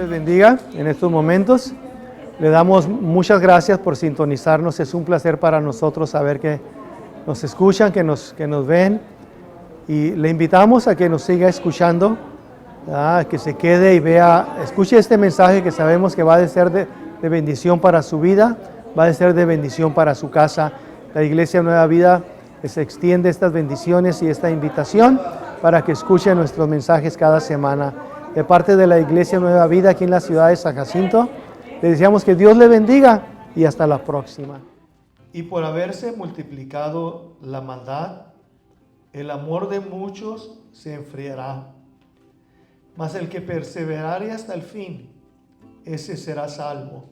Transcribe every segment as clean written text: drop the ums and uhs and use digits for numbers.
les bendiga en estos momentos. Le damos muchas gracias por sintonizarnos. Es un placer para nosotros saber que nos escuchan, que nos ven. Y le invitamos a que nos siga escuchando, que se quede y vea, escuche este mensaje que sabemos que va a ser de bendición para su vida, va a ser de bendición para su casa. La Iglesia Nueva Vida les extiende estas bendiciones y esta invitación para que escuchen nuestros mensajes cada semana. De parte de la Iglesia Nueva Vida aquí en la ciudad de San Jacinto, le deseamos que Dios le bendiga y hasta la próxima. Y por haberse multiplicado la maldad, el amor de muchos se enfriará. Mas el que perseverare hasta el fin, ese será salvo.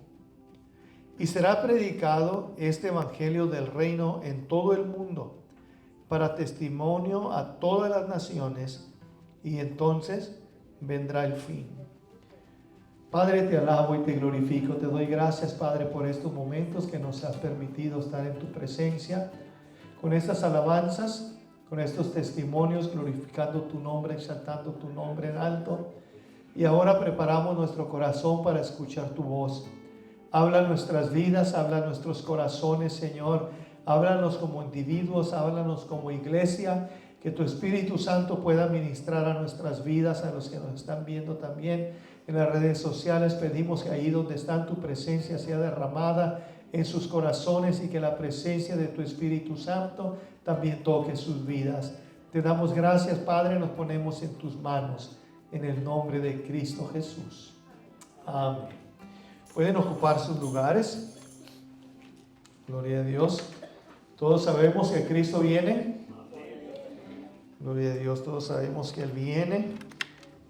Y será predicado este evangelio del reino en todo el mundo, para testimonio a todas las naciones, y entonces vendrá el fin. Padre, te alabo y te glorifico. Te doy gracias, Padre, por estos momentos que nos has permitido estar en tu presencia, con estas alabanzas, con estos testimonios, glorificando tu nombre, exaltando tu nombre en alto. Y ahora preparamos nuestro corazón para escuchar tu voz. Habla nuestras vidas, habla nuestros corazones, Señor. Háblanos como individuos, háblanos como iglesia. Que tu Espíritu Santo pueda ministrar a nuestras vidas, a los que nos están viendo también en las redes sociales. Pedimos que ahí donde está tu presencia sea derramada en sus corazones y que la presencia de tu Espíritu Santo también toque sus vidas. Te damos gracias, Padre, nos ponemos en tus manos, en el nombre de Cristo Jesús. Amén. Pueden ocupar sus lugares. Gloria a Dios. Todos sabemos que Cristo viene. Gloria a Dios, todos sabemos que Él viene,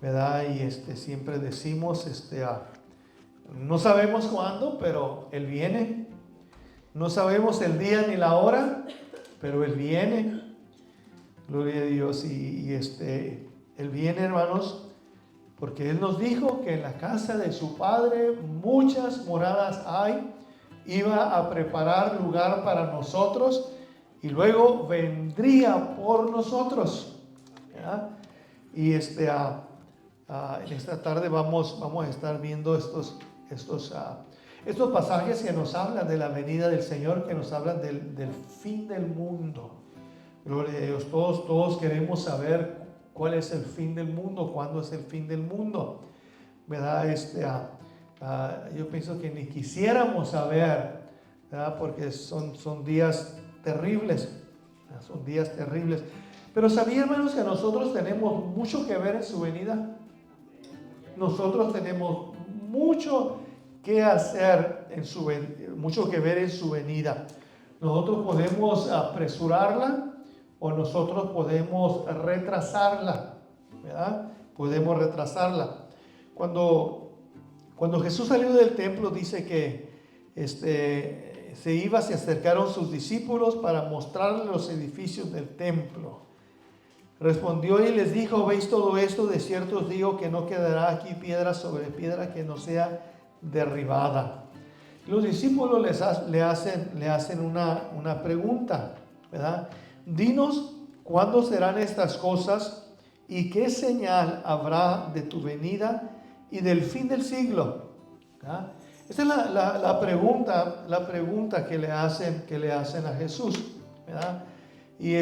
¿verdad? Y siempre decimos, no sabemos cuándo, pero Él viene. No sabemos el día ni la hora, pero Él viene. Gloria a Dios. Y Él viene, hermanos, porque Él nos dijo que en la casa de su Padre muchas moradas hay. Iba a preparar lugar para nosotros y luego vendría por nosotros. ¿Ya? Y en esta tarde vamos a estar viendo estos pasajes que nos hablan de la venida del Señor, que nos hablan del fin del mundo. Gloria a Dios. Todos queremos saber cuál es el fin del mundo, cuándo es el fin del mundo, ¿verdad? Yo pienso que ni quisiéramos saber, ¿verdad? Porque son días terribles, ¿verdad? Son días terribles. Pero ¿sabían, hermanos, que nosotros tenemos mucho que ver en su venida? Nosotros tenemos mucho que hacer mucho que ver en su venida. Nosotros podemos apresurarla o nosotros podemos retrasarla, ¿verdad? Podemos retrasarla. Cuando Jesús salió del templo, dice que se acercaron sus discípulos para mostrarle los edificios del templo. Respondió y les dijo: ¿veis todo esto? De cierto os digo que no quedará aquí piedra sobre piedra que no sea derribada. Los discípulos le hacen una pregunta, ¿verdad? Dinos cuándo serán estas cosas y qué señal habrá de tu venida y del fin del siglo. ¿Ah? Esta es la pregunta que le hacen a Jesús, ¿verdad? Y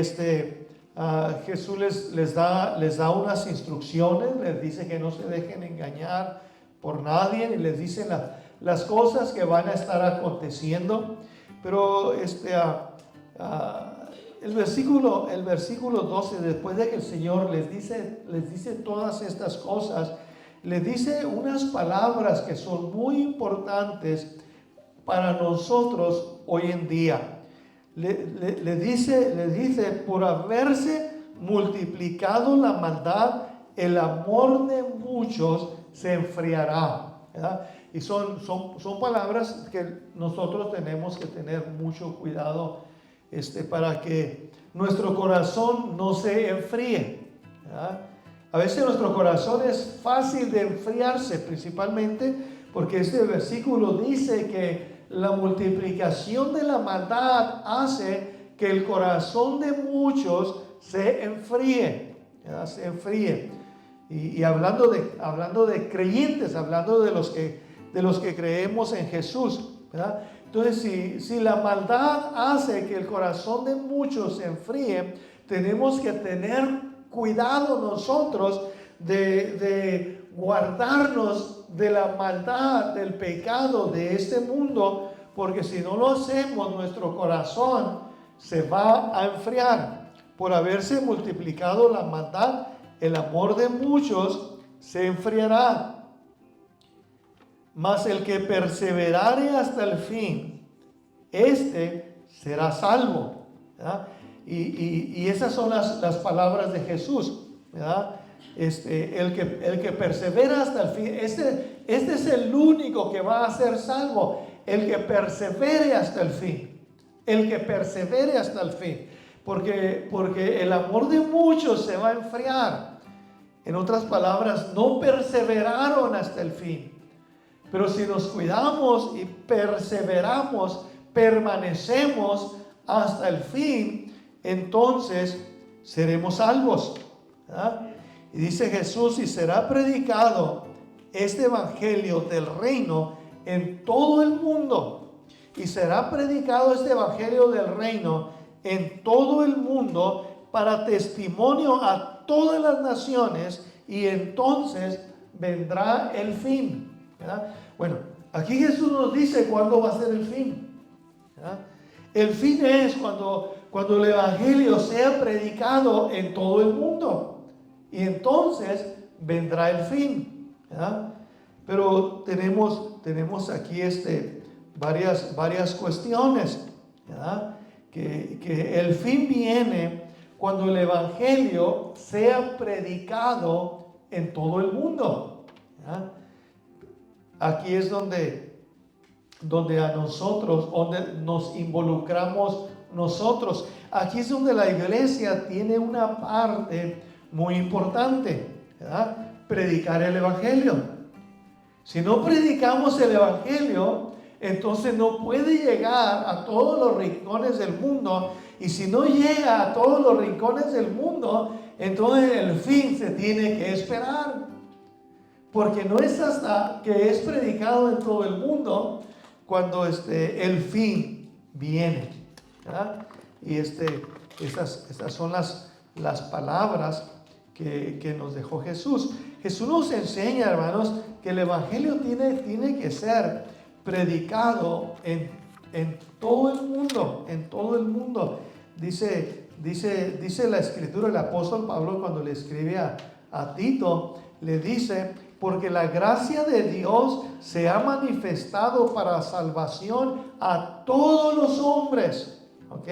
Jesús les da unas instrucciones, les dice que no se dejen engañar por nadie, y les dice las cosas que van a estar aconteciendo. Pero el versículo 12, después de que el Señor les dice todas estas cosas, les dice unas palabras que son muy importantes para nosotros hoy en día. Le dice, por haberse multiplicado la maldad, el amor de muchos se enfriará, ¿verdad? Y son palabras que nosotros tenemos que tener mucho cuidado para que nuestro corazón no se enfríe, ¿verdad? A veces nuestro corazón es fácil de enfriarse, principalmente porque este versículo dice que la multiplicación de la maldad hace que el corazón de muchos se enfríe, ¿verdad? Se enfríe. Y hablando de creyentes, hablando de los que creemos en Jesús, ¿verdad? Entonces, si la maldad hace que el corazón de muchos se enfríe, tenemos que tener cuidado nosotros de guardarnos de la maldad, del pecado de este mundo, porque si no lo hacemos, nuestro corazón se va a enfriar. Por haberse multiplicado la maldad, el amor de muchos se enfriará. Mas el que perseverare hasta el fin, este será salvo, ¿verdad? Y esas son las palabras de Jesús, ¿verdad? El que persevera hasta el fin, este es el único que va a ser salvo, el que persevere hasta el fin, el que persevere hasta el fin, porque el amor de muchos se va a enfriar. En otras palabras, no perseveraron hasta el fin. Pero si nos cuidamos y perseveramos, permanecemos hasta el fin, entonces seremos salvos, ¿verdad? Y dice Jesús, y será predicado este evangelio del reino en todo el mundo. Y será predicado este evangelio del reino en todo el mundo para testimonio a todas las naciones, y entonces vendrá el fin, ¿verdad? Bueno, aquí Jesús nos dice cuándo va a ser el fin, ¿verdad? El fin es cuando el evangelio sea predicado en todo el mundo, y entonces vendrá el fin, ¿verdad? Pero tenemos aquí varias cuestiones, ¿verdad? Que el fin viene cuando el evangelio sea predicado en todo el mundo, ¿verdad? Aquí es donde donde nos involucramos nosotros. Aquí es donde la iglesia tiene una parte muy importante, ¿verdad? Predicar el evangelio. Si no predicamos el evangelio, entonces no puede llegar a todos los rincones del mundo. Y si no llega a todos los rincones del mundo, entonces el fin se tiene que esperar. Porque no es hasta que es predicado en todo el mundo cuando el fin viene, ¿verdad? Y estas son las palabras que nos dejó Jesús. Jesús nos enseña, hermanos, que el evangelio tiene que ser predicado en todo el mundo, en todo el mundo. Dice la escritura, el apóstol Pablo, cuando le escribe a Tito, le dice: porque la gracia de Dios se ha manifestado para salvación a todos los hombres, ¿ok?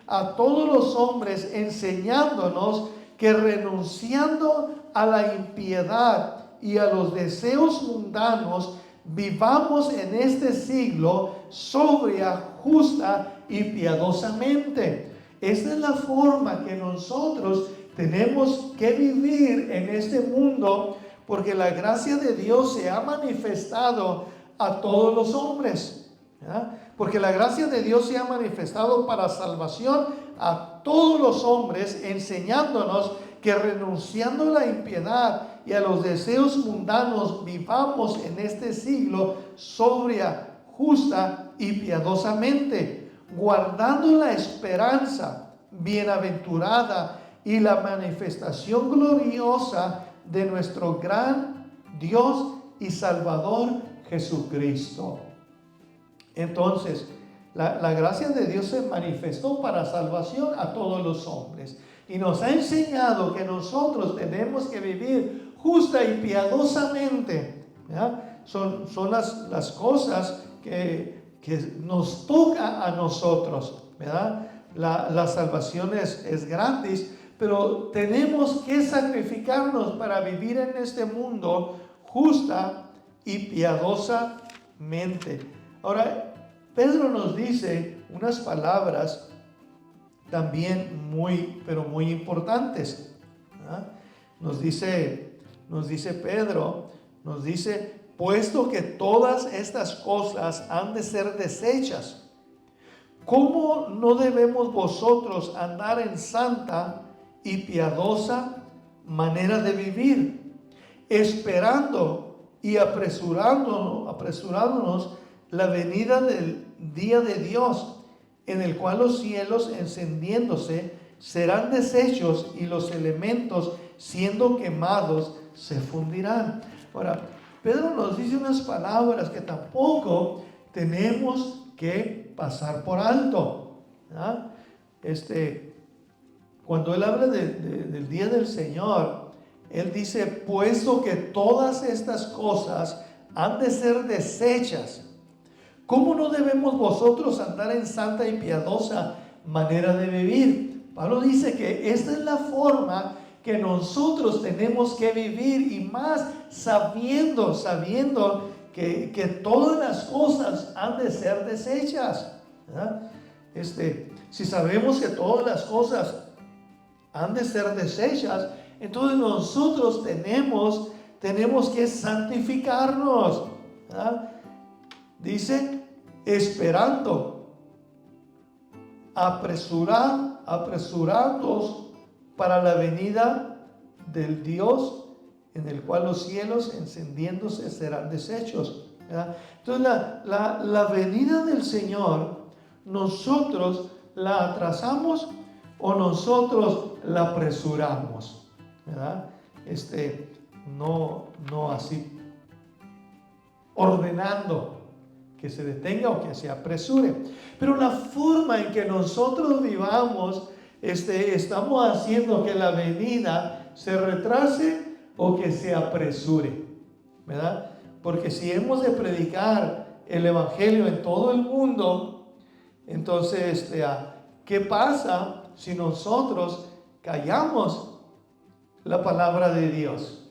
A todos los hombres, enseñándonos que renunciando a la impiedad y a los deseos mundanos, vivamos en este siglo sobria, justa y piadosamente. Esta es la forma que nosotros tenemos que vivir en este mundo, porque la gracia de Dios se ha manifestado a todos los hombres, ¿verdad? Porque la gracia de Dios se ha manifestado para salvación a todos los hombres, enseñándonos que renunciando a la impiedad y a los deseos mundanos, vivamos en este siglo sobria, justa y piadosamente, guardando la esperanza bienaventurada y la manifestación gloriosa de nuestro gran Dios y Salvador Jesucristo. Entonces, la gracia de Dios se manifestó para salvación a todos los hombres, y nos ha enseñado que nosotros tenemos que vivir justa y piadosamente, ¿verdad? Son las cosas que nos toca a nosotros, ¿verdad? La salvación es gratis, pero tenemos que sacrificarnos para vivir en este mundo justa y piadosamente. Ahora, Pedro nos dice unas palabras también pero muy importantes, ¿verdad? Nos dice Pedro, puesto que todas estas cosas han de ser deshechas, ¿cómo no debemos vosotros andar en santa y piadosa manera de vivir, esperando y apresurándonos la venida del día de Dios, en el cual los cielos encendiéndose serán deshechos y los elementos siendo quemados se fundirán. Ahora, Pedro nos dice unas palabras que tampoco tenemos que pasar por alto, ¿verdad? Cuando él habla del día del Señor, él dice, puesto que todas estas cosas han de ser deshechas, ¿cómo no debemos vosotros andar en santa y piadosa manera de vivir? Pablo dice que esta es la forma que nosotros tenemos que vivir, y más sabiendo que todas las cosas han de ser deshechas, ¿verdad? Si sabemos que todas las cosas han de ser deshechas, entonces nosotros tenemos que santificarnos, ¿verdad? Dice, esperando, apresurándonos para la venida del Dios, en el cual los cielos encendiéndose serán deshechos, ¿verdad? Entonces la venida del Señor, nosotros la atrasamos o nosotros la apresuramos, ¿verdad? No así ordenando que se detenga o que se apresure, pero la forma en que nosotros vivamos, estamos haciendo que la venida se retrase o que se apresure, ¿verdad? Porque si hemos de predicar el evangelio en todo el mundo, entonces, ¿qué pasa si nosotros callamos la palabra de Dios?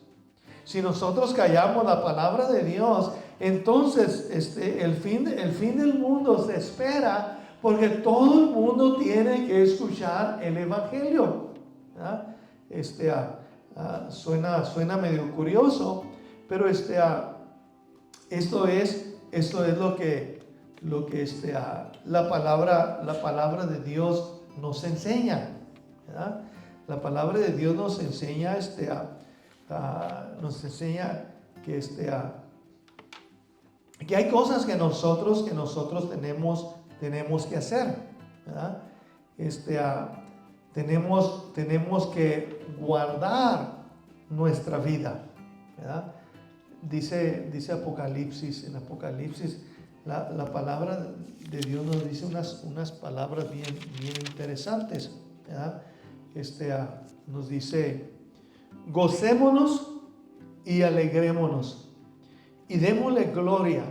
Si nosotros callamos la palabra de Dios, entonces el fin del mundo se espera, porque todo el mundo tiene que escuchar el evangelio, ¿verdad? Suena medio curioso, pero esto es lo que la palabra de Dios nos enseña, ¿verdad? La palabra de Dios nos enseña que hay cosas que nosotros tenemos que hacer, ¿verdad? Tenemos que guardar nuestra vida, ¿verdad? Dice Apocalipsis, en Apocalipsis, la palabra de Dios nos dice unas palabras bien interesantes, ¿verdad? Nos dice, gocémonos y alegrémonos y démosle gloria,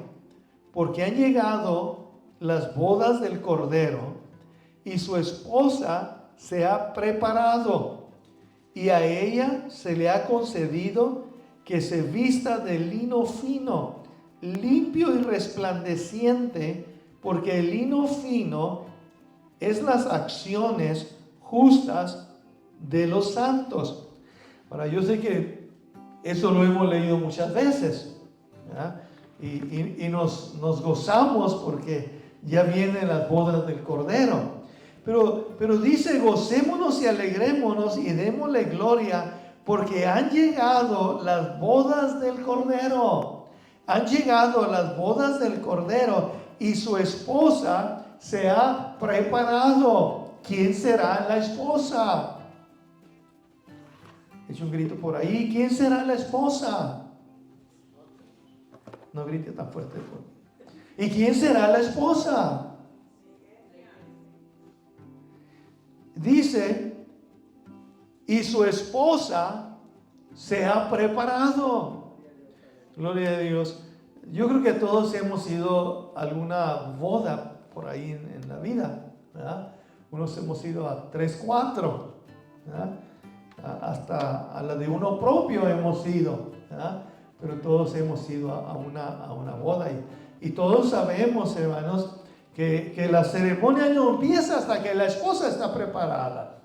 porque han llegado las bodas del Cordero y su esposa se ha preparado, y a ella se le ha concedido que se vista de lino fino, limpio y resplandeciente, porque el lino fino es las acciones justas de los santos. Ahora, yo sé que eso lo hemos leído muchas veces, ¿verdad? Y nos gozamos porque ya vienen las bodas del Cordero. Pero dice, gocémonos y alegrémonos y démosle gloria, porque han llegado las bodas del Cordero. Han llegado las bodas del Cordero y su esposa se ha preparado. ¿Quién será la esposa? Echa un grito por ahí. ¿Quién será la esposa? No grite tan fuerte. ¿Y quién será la esposa? Dice, y su esposa se ha preparado. Gloria a Dios. Yo creo que todos hemos ido a alguna boda por ahí en la vida, ¿verdad? Unos hemos ido a 3, 4, ¿verdad? Hasta a la de uno propio hemos ido, ¿verdad? Pero todos hemos ido a una boda, y todos sabemos, hermanos, que la ceremonia no empieza hasta que la esposa está preparada,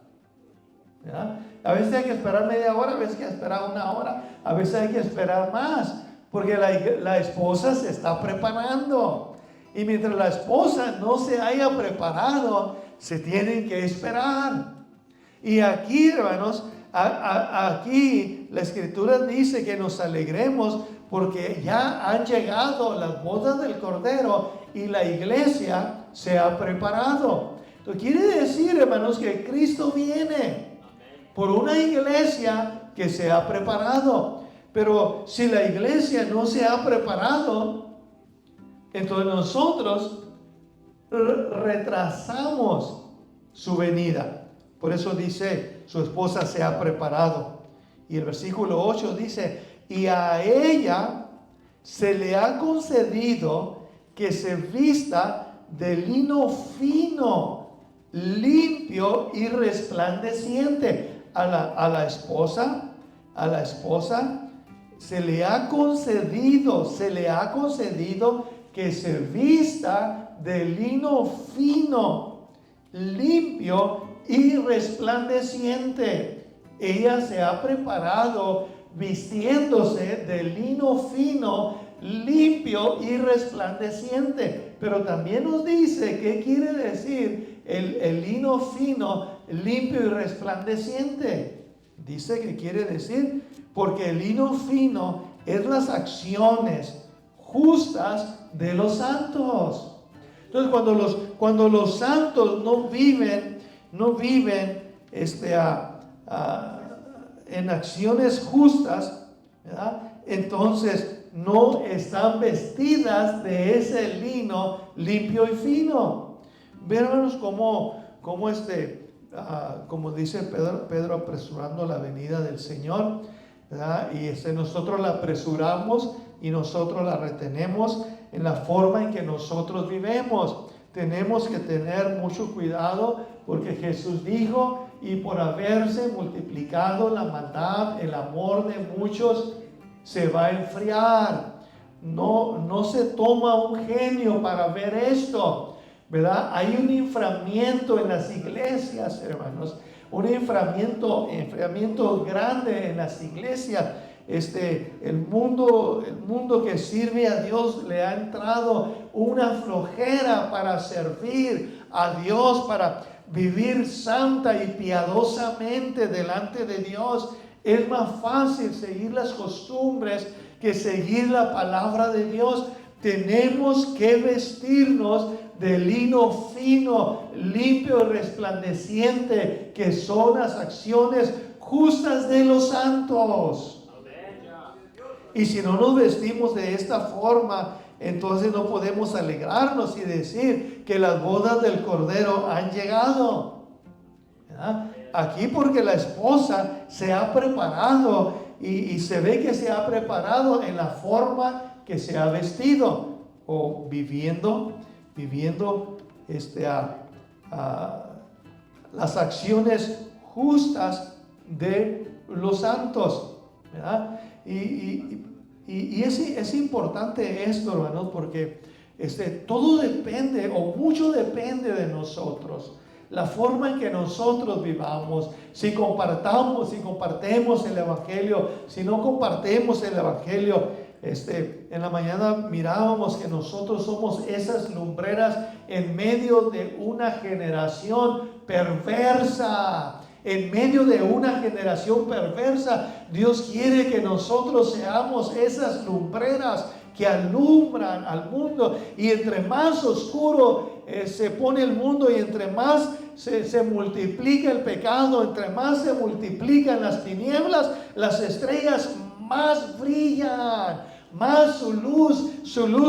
¿verdad? A veces hay que esperar media hora, a veces hay que esperar 1 hora, a veces hay que esperar más, porque la esposa se está preparando. Y mientras la esposa no se haya preparado, se tienen que esperar. Y aquí, hermanos, Aquí la Escritura dice que nos alegremos porque ya han llegado las bodas del Cordero y la iglesia se ha preparado. Entonces quiere decir, hermanos, que Cristo viene por una iglesia que se ha preparado. Pero si la iglesia no se ha preparado, entonces nosotros retrasamos su venida. Por eso dice, su esposa se ha preparado. Y el versículo 8 dice, y a ella se le ha concedido que se vista de lino fino, limpio y resplandeciente. A la esposa se le ha concedido que se vista de lino fino, limpio y resplandeciente. Ella se ha preparado vistiéndose de lino fino, limpio y resplandeciente. Pero también nos dice qué quiere decir el lino fino, limpio y resplandeciente. Dice que quiere decir, porque el lino fino es las acciones justas de los santos. Entonces cuando los santos no viven en acciones justas, ¿verdad? Entonces no están vestidas de ese lino limpio y fino. Ven, hermanos, como dice Pedro apresurando la venida del Señor, ¿verdad? Y nosotros la apresuramos y nosotros la retenemos en la forma en que nosotros vivemos. Tenemos que tener mucho cuidado porque Jesús dijo, y por haberse multiplicado la maldad, el amor de muchos se va a enfriar. No se toma un genio para ver esto, ¿verdad? Hay un enfriamiento en las iglesias, hermanos, un enfriamiento grande en las iglesias. El mundo que sirve a Dios le ha entrado una flojera para servir a Dios, para vivir santa y piadosamente delante de Dios. Es más fácil seguir las costumbres que seguir la palabra de Dios. Tenemos que vestirnos de lino fino, limpio y resplandeciente, que son las acciones justas de los santos. Y si no nos vestimos de esta forma, entonces no podemos alegrarnos y decir que las bodas del Cordero han llegado, ¿verdad? Aquí porque la esposa se ha preparado y se ve que se ha preparado en la forma que se ha vestido o viviendo las acciones justas de los santos, ¿verdad? Y es importante esto, hermanos, porque todo depende o mucho depende de nosotros. La forma en que nosotros vivamos, si compartemos el Evangelio, si no compartimos el Evangelio. En la mañana mirábamos que nosotros somos esas lumbreras en medio de una generación perversa. En medio de una generación perversa, Dios quiere que nosotros seamos esas lumbreras que alumbran al mundo. Y entre más oscuro se pone el mundo y entre más se multiplica el pecado, entre más se multiplican las tinieblas, las estrellas más brillan, más su luz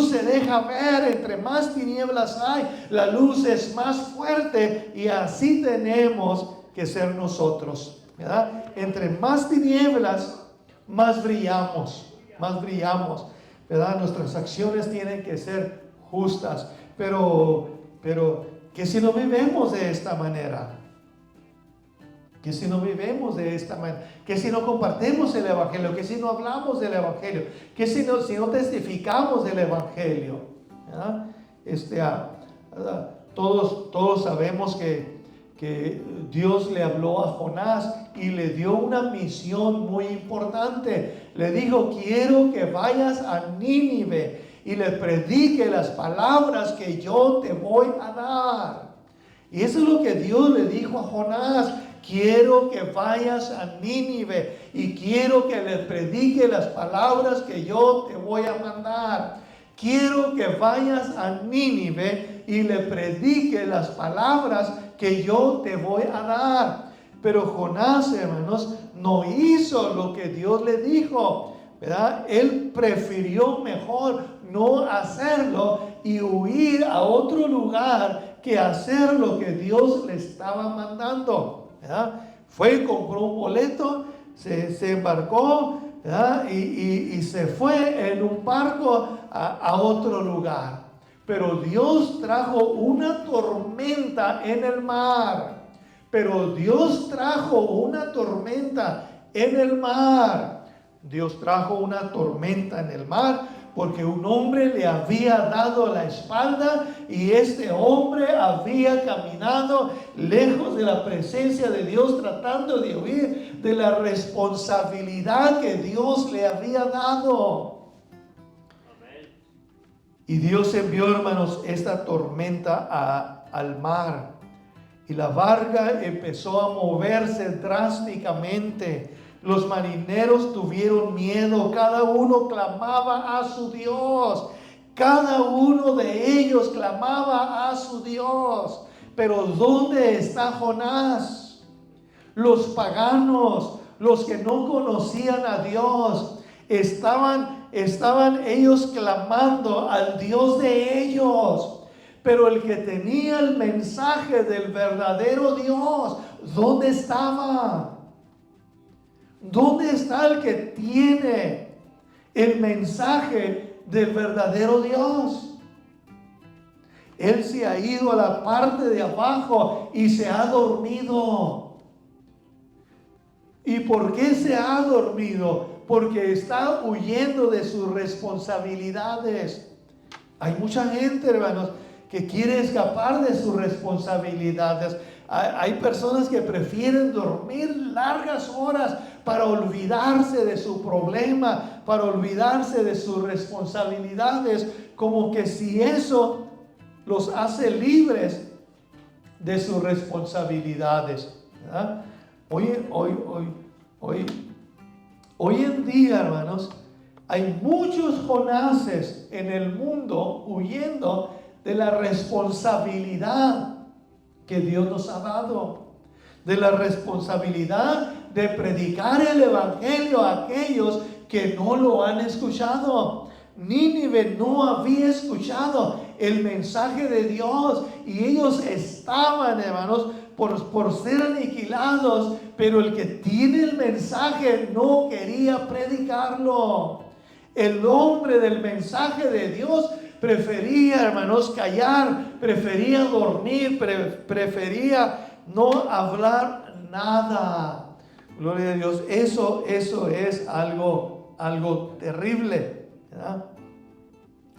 se deja ver. Entre más tinieblas hay, la luz es más fuerte, y así tenemos que ser nosotros, ¿verdad? Entre más tinieblas, más brillamos, ¿verdad? Nuestras acciones tienen que ser justas, pero que si no vivimos de esta manera, que si no compartimos el Evangelio, que si no hablamos del Evangelio, que si no testificamos del Evangelio, ¿verdad? Todos sabemos que Dios le habló a Jonás y le dio una misión muy importante. Le dijo: quiero que vayas a Nínive y le predique las palabras que yo te voy a dar. Y eso es lo que Dios le dijo a Jonás: quiero que vayas a Nínive y quiero que les predique las palabras que yo te voy a mandar. Quiero que vayas a Nínive y le predique las palabras que yo te voy a dar. Pero Jonás, hermanos, no hizo lo que Dios le dijo, ¿verdad? Él prefirió mejor no hacerlo y huir a otro lugar que hacer lo que Dios le estaba mandando, ¿verdad? Fue y compró un boleto, se embarcó, ¿verdad? Y se fue en un barco a otro lugar. Pero Dios trajo una tormenta en el mar. Pero Dios trajo una tormenta en el mar. Dios trajo una tormenta en el mar porque un hombre le había dado la espalda y este hombre había caminado lejos de la presencia de Dios, tratando de huir de la responsabilidad que Dios le había dado. Y Dios envió, hermanos, esta tormenta al mar. Y la barca empezó a moverse drásticamente. Los marineros tuvieron miedo. Cada uno clamaba a su Dios. Cada uno de ellos clamaba a su Dios. Pero ¿dónde está Jonás? Los paganos, los que no conocían a Dios, estaban ellos clamando al Dios de ellos. Pero el que tenía el mensaje del verdadero Dios, ¿dónde estaba? ¿Dónde está el que tiene el mensaje del verdadero Dios? Él se ha ido a la parte de abajo y se ha dormido. ¿Y por qué se ha dormido? Porque está huyendo de sus responsabilidades. Hay mucha gente, hermanos, que quiere escapar de sus responsabilidades. Hay personas que prefieren dormir largas horas para olvidarse de su problema, para olvidarse de sus responsabilidades, como que si eso los hace libres de sus responsabilidades, ¿verdad? Hoy en día, hermanos, hay muchos Jonases en el mundo huyendo de la responsabilidad que Dios nos ha dado, de la responsabilidad de predicar el evangelio a aquellos que no lo han escuchado. Nínive no había escuchado el mensaje de Dios y ellos estaban, hermanos, por ser aniquilados, pero el que tiene el mensaje no quería predicarlo. El hombre del mensaje de Dios prefería, hermanos, callar, prefería dormir, prefería no hablar nada. Gloria a Dios. Eso es algo terrible, ¿verdad?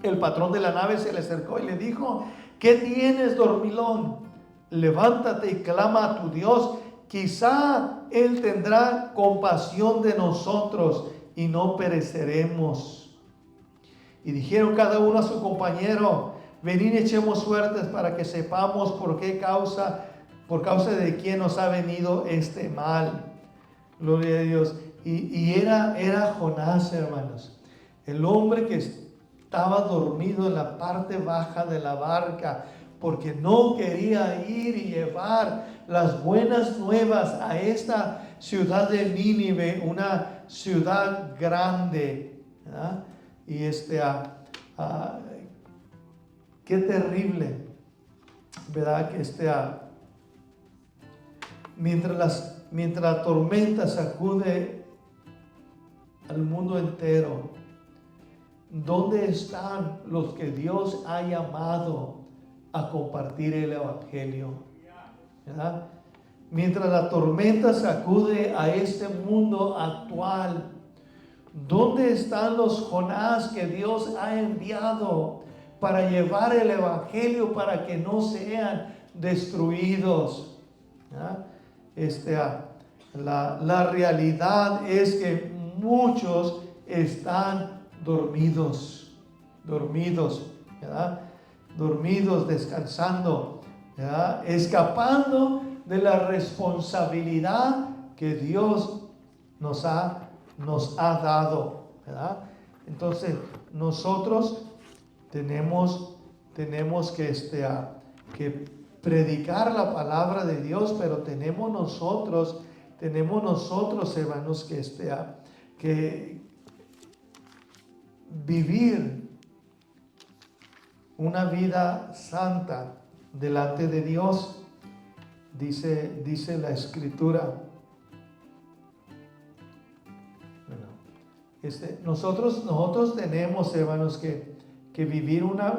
El patrón de la nave se le acercó y le dijo: ¿qué tienes, dormilón? Levántate y clama a tu Dios. Quizá Él tendrá compasión de nosotros y no pereceremos. Y dijeron cada uno a su compañero: venid y echemos suertes para que sepamos por causa de quién nos ha venido este mal. Gloria a Dios. Y era Jonás, hermanos, el hombre que estaba dormido en la parte baja de la barca, porque no quería ir y llevar las buenas nuevas a esta ciudad de Nínive, una ciudad grande, ¿verdad? Y qué terrible, ¿verdad? Que mientras la tormenta sacude al mundo entero, ¿dónde están los que Dios ha llamado a compartir el evangelio? ¿Verdad? Mientras la tormenta sacude a este mundo actual, ¿dónde están los Jonás que Dios ha enviado para llevar el evangelio para que no sean destruidos? La realidad es que muchos están dormidos, ¿verdad? Dormidos, descansando, ¿verdad? Escapando de la responsabilidad que Dios nos ha dado, ¿verdad? Entonces, nosotros tenemos que predicar la palabra de Dios, pero tenemos nosotros, hermanos, que vivir una vida santa delante de Dios, dice la Escritura. Nosotros tenemos, hermanos, que vivir una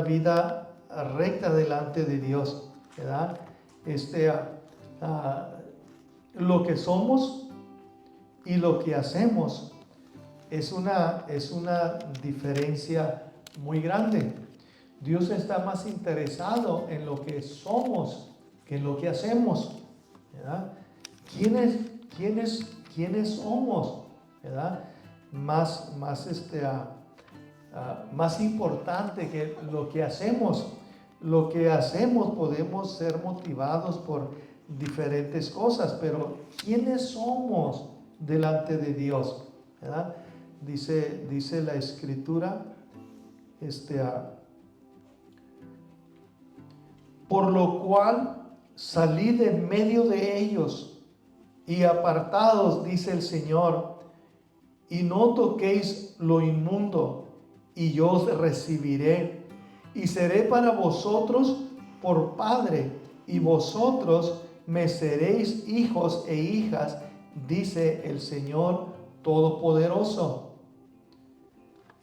vida recta delante de Dios, ¿verdad? Lo que somos y lo que hacemos es una diferencia muy grande. Dios está más interesado en lo que somos que en lo que hacemos, ¿verdad? ¿Quiénes somos, ¿verdad? Más importante que lo que hacemos. Lo que hacemos podemos ser motivados por diferentes cosas, pero ¿quiénes somos delante de Dios? ¿Verdad? Dice la Escritura, por lo cual salid en medio de ellos y apartados, dice el Señor, y no toquéis lo inmundo, y yo os recibiré, y seré para vosotros por Padre, y vosotros me seréis hijos e hijas, dice el Señor Todopoderoso.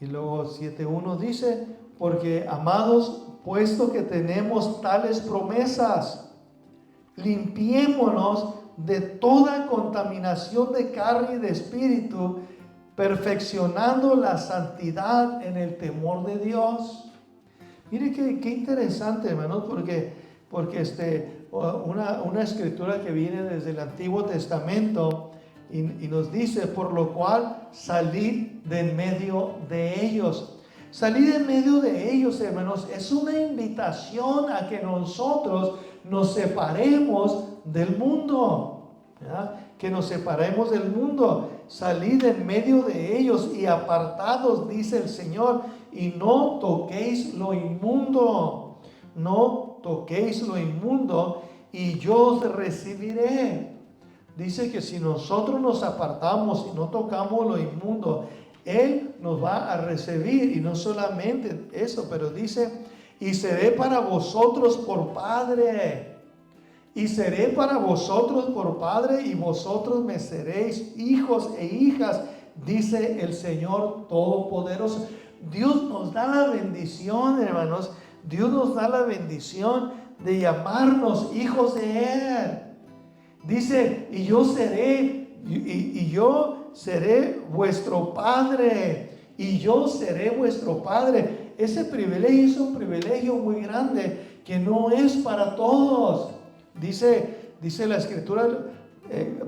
Y luego 7:1 dice, porque amados, puesto que tenemos tales promesas, limpiémonos de toda contaminación de carne y de espíritu, perfeccionando la santidad en el temor de Dios. Mire qué interesante, hermanos, porque una escritura que viene desde el Antiguo Testamento y nos dice, por lo cual salid de en medio de ellos. Salir en medio de ellos, hermanos, es una invitación a que nosotros nos separemos del mundo, ¿verdad? Que nos separemos del mundo, salid en medio de ellos y apartados, dice el Señor, y no toquéis lo inmundo, no toquéis lo inmundo, y yo os recibiré. Dice que si nosotros nos apartamos y no tocamos lo inmundo, Él nos va a recibir. Y no solamente eso, pero dice, y seré para vosotros por Padre. Y seré para vosotros por Padre, y vosotros me seréis hijos e hijas, dice el Señor Todopoderoso. Dios nos da la bendición, hermanos. Dios nos da la bendición de llamarnos hijos de Él. Dice, y yo seré vuestro Padre, y yo seré vuestro Padre. Ese privilegio es un privilegio muy grande que no es para todos. Dice la Escritura,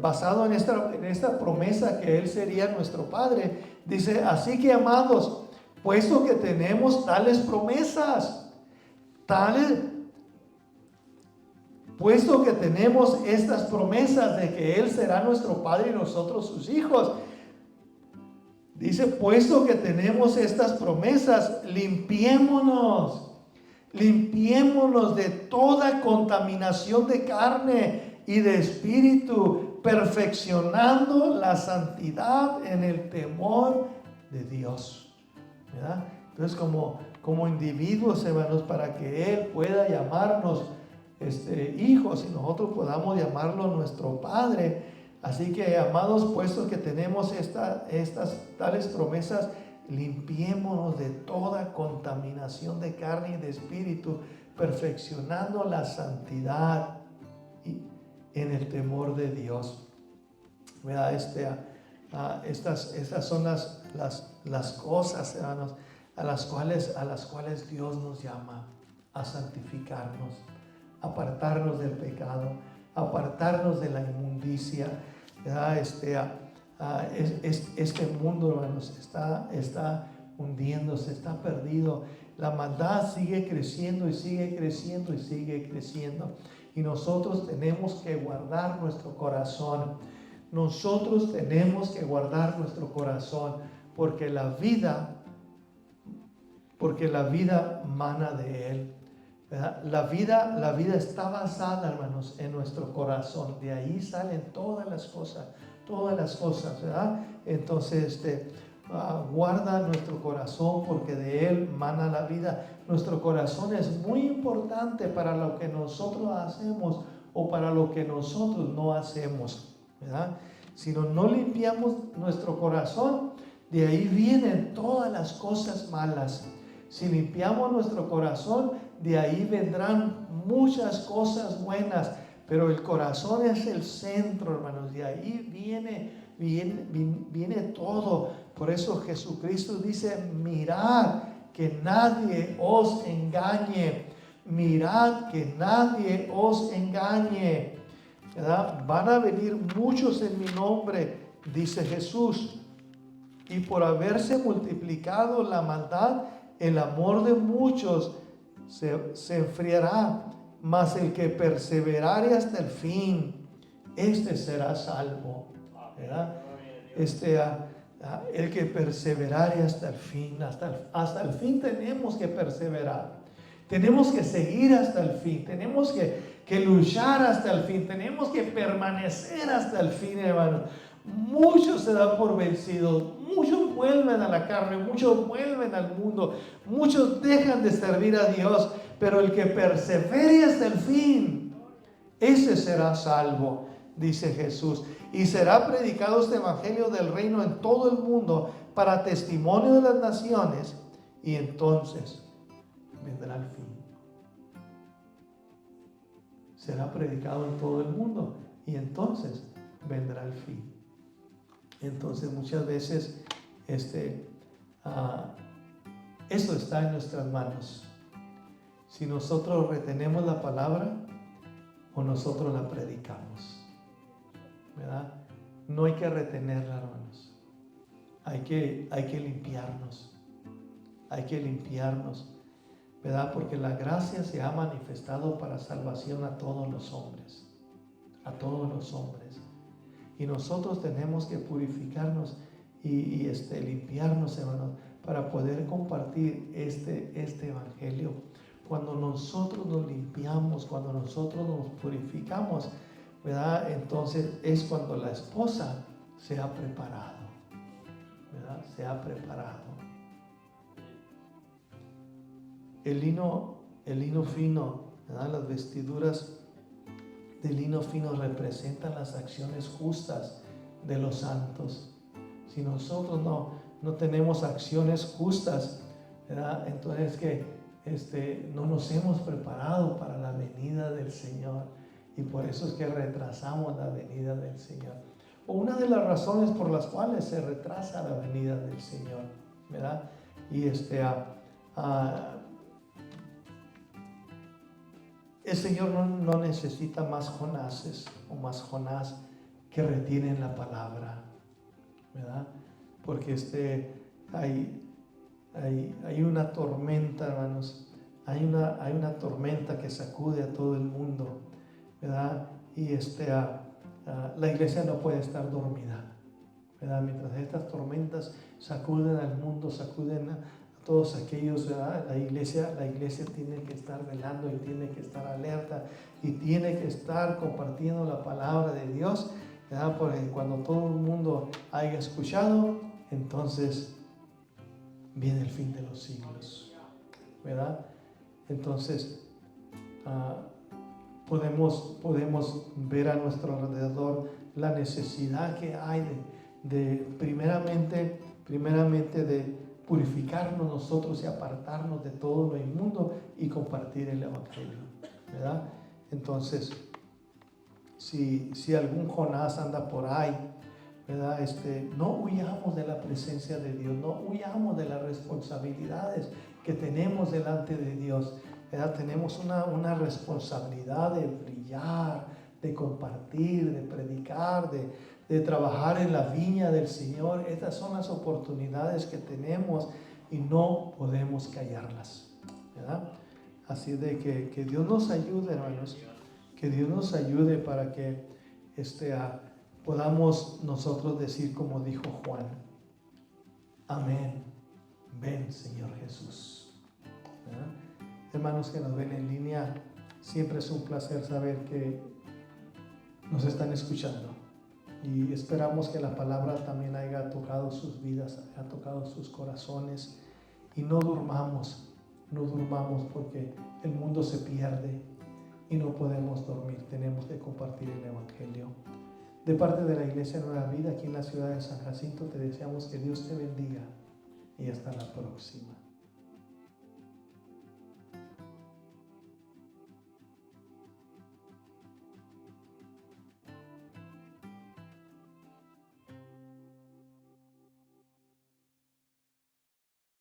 basado en esta promesa que Él sería nuestro Padre. Dice, así que amados, puesto que tenemos tales promesas, puesto que tenemos estas promesas de que Él será nuestro Padre y nosotros sus hijos, dice, puesto que tenemos estas promesas, limpiémonos de toda contaminación de carne y de espíritu, perfeccionando la santidad en el temor de Dios, ¿verdad? Entonces, como individuos, hermanos, para que Él pueda llamarnos hijos y nosotros podamos llamarlo nuestro Padre. Así que, amados, puesto que tenemos estas tales promesas, limpiémonos de toda contaminación de carne y de espíritu, perfeccionando la santidad en el temor de Dios. ¿Verdad? Estas son las cosas, hermanos, a las cuales Dios nos llama a santificarnos, apartarnos del pecado, apartarnos de la inmundicia, ¿verdad? Este mundo, hermanos, está hundiéndose, está perdido. La maldad sigue creciendo y sigue creciendo y sigue creciendo. Y nosotros tenemos que guardar nuestro corazón. Nosotros tenemos que guardar nuestro corazón porque la vida mana de Él. ¿Verdad? La vida está basada, hermanos, en nuestro corazón. De ahí salen todas las cosas, ¿verdad? Entonces, guarda nuestro corazón porque de Él mana la vida. Nuestro corazón es muy importante para lo que nosotros hacemos o para lo que nosotros no hacemos, ¿verdad? Si no limpiamos nuestro corazón, de ahí vienen todas las cosas malas. Si limpiamos nuestro corazón, de ahí vendrán muchas cosas buenas, pero el corazón es el centro, hermanos, de ahí viene todo. Por eso Jesucristo dice, mirad que nadie os engañe, mirad que nadie os engañe, ¿verdad? Van a venir muchos en mi nombre, dice Jesús, y por haberse multiplicado la maldad, el amor de muchos se enfriará, mas el que perseverare hasta el fin, este será salvo, ¿verdad? El que perseverare hasta el fin, hasta el fin tenemos que perseverar, tenemos que seguir hasta el fin, tenemos que luchar hasta el fin, tenemos que permanecer hasta el fin, hermanos. Muchos se dan por vencidos, muchos vuelven a la carne, muchos vuelven al mundo, muchos dejan de servir a Dios, pero el que persevere hasta el fin, ese será salvo, dice Jesús. Y será predicado este evangelio del reino en todo el mundo para testimonio de las naciones, y entonces vendrá el fin. Será predicado en todo el mundo y entonces vendrá el fin. Entonces muchas veces eso está en nuestras manos. Si nosotros retenemos la palabra o nosotros la predicamos, ¿verdad? No hay que retenerla, hermanos. Hay que limpiarnos, ¿verdad? Porque la gracia se ha manifestado para salvación a todos los hombres, Y nosotros tenemos que purificarnos y limpiarnos, hermanos, para poder compartir este evangelio. Cuando nosotros nos limpiamos, cuando nosotros nos purificamos, ¿verdad? Entonces es cuando la esposa se ha preparado, ¿verdad? Se ha preparado. El lino fino, ¿verdad? Las vestiduras de lino fino representan las acciones justas de los santos. Si nosotros no tenemos acciones justas, ¿verdad? Entonces no nos hemos preparado para la venida del Señor, y por eso es que retrasamos la venida del Señor. O una de las razones por las cuales se retrasa la venida del Señor, ¿verdad? Y el Señor no necesita más Jonases o más Jonás que retienen la palabra, ¿verdad? Porque hay una tormenta, hermanos, hay una tormenta que sacude a todo el mundo, ¿verdad? Y la iglesia no puede estar dormida, ¿verdad? Mientras estas tormentas sacuden al mundo, sacuden a todos aquellos, ¿verdad? La iglesia tiene que estar velando y tiene que estar alerta y tiene que estar compartiendo la palabra de Dios, ¿verdad? Porque cuando todo el mundo haya escuchado, entonces viene el fin de los siglos, ¿verdad? Entonces podemos ver a nuestro alrededor la necesidad que hay de primeramente de purificarnos nosotros y apartarnos de todo lo inmundo y compartir el evangelio, ¿verdad? Entonces, si algún Jonás anda por ahí, ¿verdad? No huyamos de la presencia de Dios, no huyamos de las responsabilidades que tenemos delante de Dios, ¿verdad? Tenemos una responsabilidad de brillar, de compartir, de predicar, de trabajar en la viña del Señor. Estas son las oportunidades que tenemos, y no podemos callarlas, ¿verdad? Así de que Dios nos ayude, hermanos, que Dios nos ayude para que podamos nosotros decir como dijo Juan, amén, ven Señor Jesús. ¿Verdad? Hermanos que nos ven en línea, siempre es un placer saber que nos están escuchando y esperamos que la palabra también haya tocado sus vidas, haya tocado sus corazones y no durmamos porque el mundo se pierde y no podemos dormir, tenemos que compartir el Evangelio. De parte de la Iglesia Nueva Vida aquí en la ciudad de San Jacinto te deseamos que Dios te bendiga y hasta la próxima.